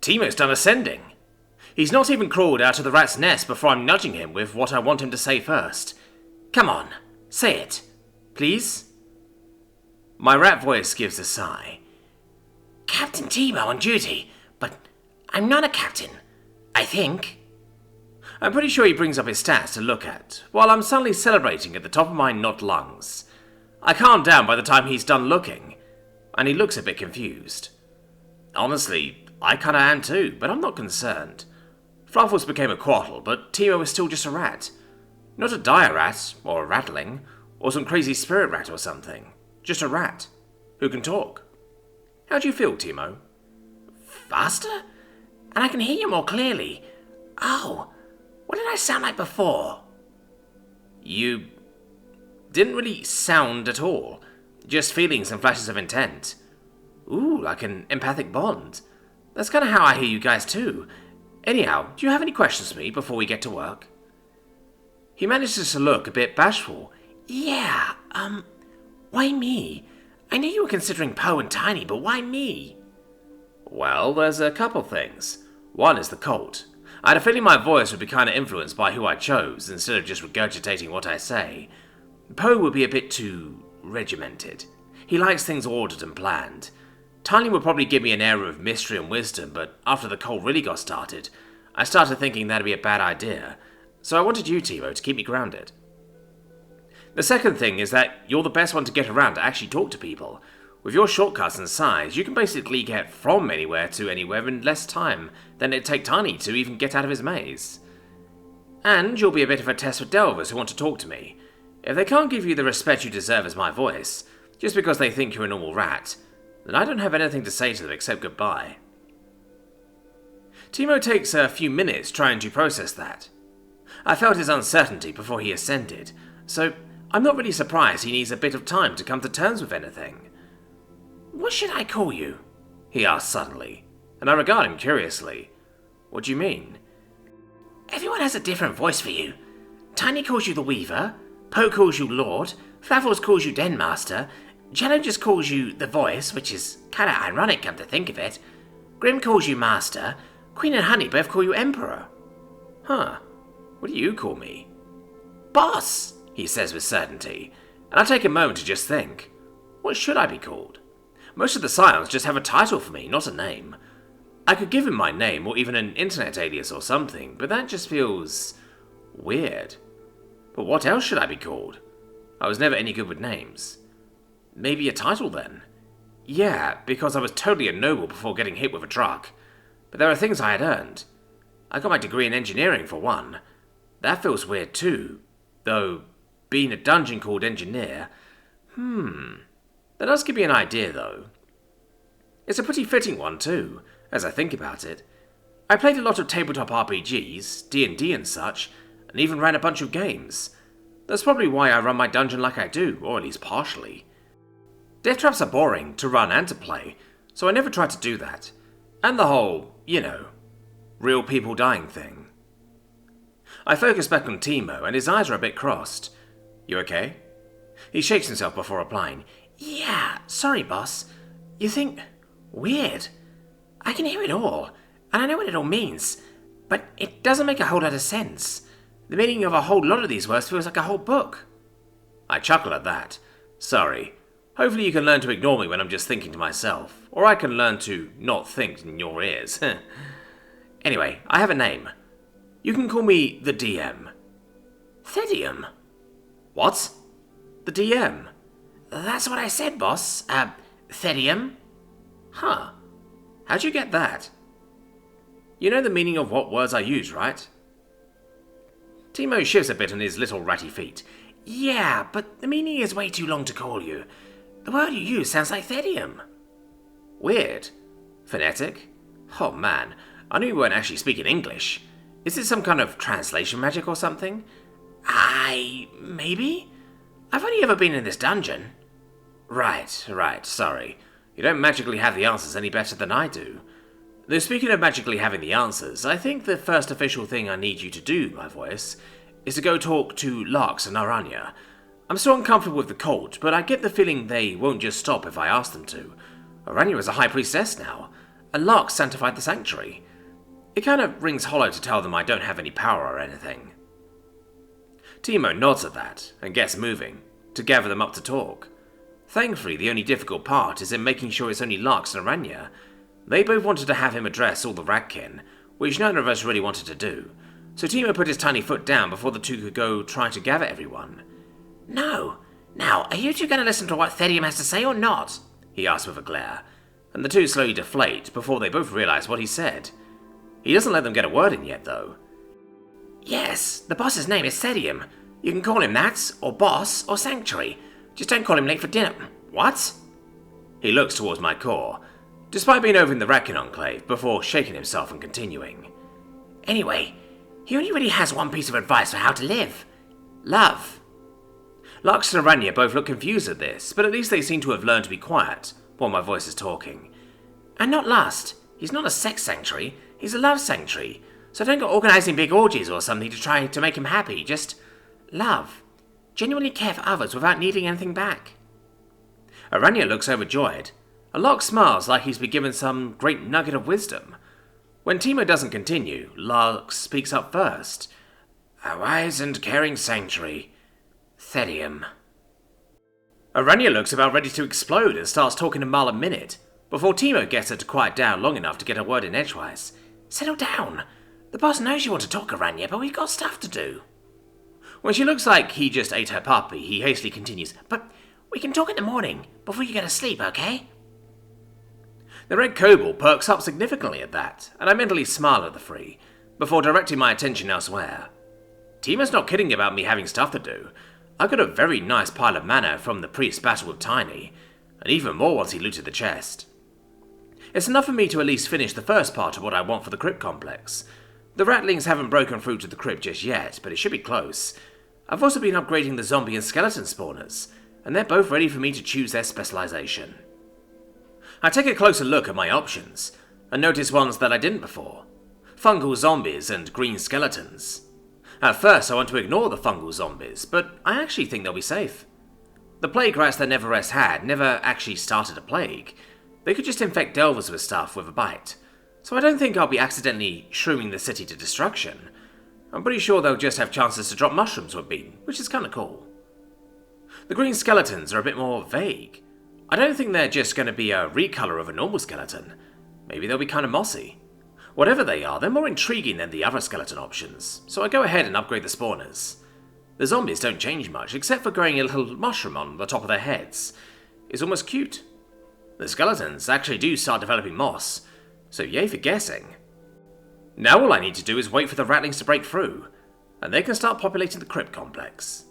Teemo's done ascending. He's not even crawled out of the rat's nest before I'm nudging him with what I want him to say first. Come on, say it. Please? My rat voice gives a sigh. Captain Teemo on duty, but I'm not a captain, I think. I'm pretty sure he brings up his stats to look at, while I'm suddenly celebrating at the top of my not lungs. I calm down by the time he's done looking, and he looks a bit confused. Honestly, I kinda am too, but I'm not concerned. Fluffles became a quaddle, but Teemo is still just a rat. Not a dire rat, or a rattling, or some crazy spirit rat or something. Just a rat, who can talk. How do you feel, Teemo? Faster? And I can hear you more clearly. Oh, what did I sound like before? You didn't really sound at all. Just feelings and flashes of intent. Ooh, like an empathic bond. That's kind of how I hear you guys too. Anyhow, do you have any questions for me before we get to work? He manages to look a bit bashful. Yeah, why me? I knew you were considering Poe and Tiny, but why me? Well, there's a couple things. One is the cult. I had a feeling my voice would be kind of influenced by who I chose, instead of just regurgitating what I say. Poe would be a bit too regimented. He likes things ordered and planned. Tiny would probably give me an air of mystery and wisdom, but after the cult really got started, I started thinking that'd be a bad idea. So I wanted you, Teemo, to keep me grounded. The second thing is that you're the best one to get around to actually talk to people. With your shortcuts and size, you can basically get from anywhere to anywhere in less time than it'd take Tiny to even get out of his maze. And you'll be a bit of a test for delvers who want to talk to me. If they can't give you the respect you deserve as my voice, just because they think you're a normal rat, then I don't have anything to say to them except goodbye. Teemo takes a few minutes trying to process that. I felt his uncertainty before he ascended, so I'm not really surprised he needs a bit of time to come to terms with anything. What should I call you? He asks suddenly, and I regard him curiously. What do you mean? Everyone has a different voice for you. Tiny calls you the Weaver, Poe calls you Lord, Flaffles calls you Den Master, Jollet just calls you the Voice, which is kinda ironic come to think of it. Grim calls you Master, Queen and Honey both call you Emperor. Huh, what do you call me? Boss, he says with certainty, and I take a moment to just think. What should I be called? Most of the Scions just have a title for me, not a name. I could give him my name or even an internet alias or something, but that just feels weird. But what else should I be called? I was never any good with names. Maybe a title then? Yeah, because I was totally a noble before getting hit with a truck. But there are things I had earned. I got my degree in engineering for one. That feels weird too, though being a dungeon called engineer... That does give me an idea though. It's a pretty fitting one too, as I think about it. I played a lot of tabletop RPGs, D&D and such, and even ran a bunch of games. That's probably why I run my dungeon like I do, or at least partially. Death traps are boring to run and to play, so I never tried to do that. And the whole, real people dying thing. I focus back on Teemo, and his eyes are a bit crossed. You okay? He shakes himself before replying. Yeah, sorry boss. You think... weird. I can hear it all, and I know what it all means, but it doesn't make a whole lot of sense. The meaning of a whole lot of these words feels like a whole book. I chuckle at that. Sorry. Hopefully you can learn to ignore me when I'm just thinking to myself, or I can learn to not think in your ears. Anyway, I have a name. You can call me the DM. Thedium? What? The DM. That's what I said, boss. Thedium? Huh. How'd you get that? You know the meaning of what words I use, right? Teemo shivers a bit on his little ratty feet. Yeah, but the meaning is way too long to call you. The word you use sounds like Thedium. Weird. Phonetic? Oh man, I knew you weren't actually speaking English. Is it some kind of translation magic or something? Maybe? I've only ever been in this dungeon. Right, sorry. You don't magically have the answers any better than I do. Though speaking of magically having the answers, I think the first official thing I need you to do, my voice, is to go talk to Larks and Aranya. I'm so uncomfortable with the cult, but I get the feeling they won't just stop if I ask them to. Aranya is a high priestess now, A lock sanctified the sanctuary. It kind of rings hollow to tell them I don't have any power or anything. Teemo nods at that and gets moving, to gather them up to talk. Thankfully, the only difficult part is in making sure it's only Lux and Aranya. They both wanted to have him address all the Ratkin, which none of us really wanted to do, so Teemo put his tiny foot down before the two could go try to gather everyone. No. Now, are you two going to listen to what Therium has to say or not? He asked with a glare, and the two slowly deflate before they both realize what he said. He doesn't let them get a word in yet, though. Yes, the boss's name is Therium. You can call him that, or boss, or sanctuary. Just don't call him late for dinner. What? He looks towards my core, despite being over in the Ratkin enclave, before shaking himself and continuing. Anyway, he only really has one piece of advice for how to live. Love. Lux and Aranya both look confused at this, but at least they seem to have learned to be quiet while my voice is talking. And not lust. He's not a sex sanctuary, he's a love sanctuary. So don't go organising big orgies or something to try to make him happy, just love. Genuinely care for others without needing anything back. Aranya looks overjoyed. Lux smiles like he's been given some great nugget of wisdom. When Teemo doesn't continue, Lux speaks up first. A wise and caring sanctuary. Therium. Aranya looks about ready to explode and starts talking to Mal a minute, before Teemo gets her to quiet down long enough to get a word in edgewise. Settle down. The boss knows you want to talk, Aranya, but we've got stuff to do. When she looks like he just ate her puppy, he hastily continues, But we can talk in the morning, before you go to sleep, okay? The red kobold perks up significantly at that, and I mentally smile at the three, before directing my attention elsewhere. Teemo's not kidding about me having stuff to do. I got a very nice pile of mana from the priest's battle with Tiny, and even more once he looted the chest. It's enough for me to at least finish the first part of what I want for the crypt complex. The ratlings haven't broken through to the crypt just yet, but it should be close. I've also been upgrading the zombie and skeleton spawners, and they're both ready for me to choose their specialization. I take a closer look at my options, and notice ones that I didn't before. Fungal zombies and green skeletons. At first I want to ignore the fungal zombies, but I actually think they'll be safe. The plague rats that Neverest had never actually started a plague. They could just infect delvers with stuff with a bite, so I don't think I'll be accidentally shrooming the city to destruction. I'm pretty sure they'll just have chances to drop mushrooms with beaten, which is kinda cool. The green skeletons are a bit more vague. I don't think they're just going to be a recolor of a normal skeleton. Maybe they'll be kinda mossy. Whatever they are, they're more intriguing than the other skeleton options, so I go ahead and upgrade the spawners. The zombies don't change much, except for growing a little mushroom on the top of their heads. It's almost cute. The skeletons actually do start developing moss, so yay for guessing. Now all I need to do is wait for the ratlings to break through, and they can start populating the crypt complex.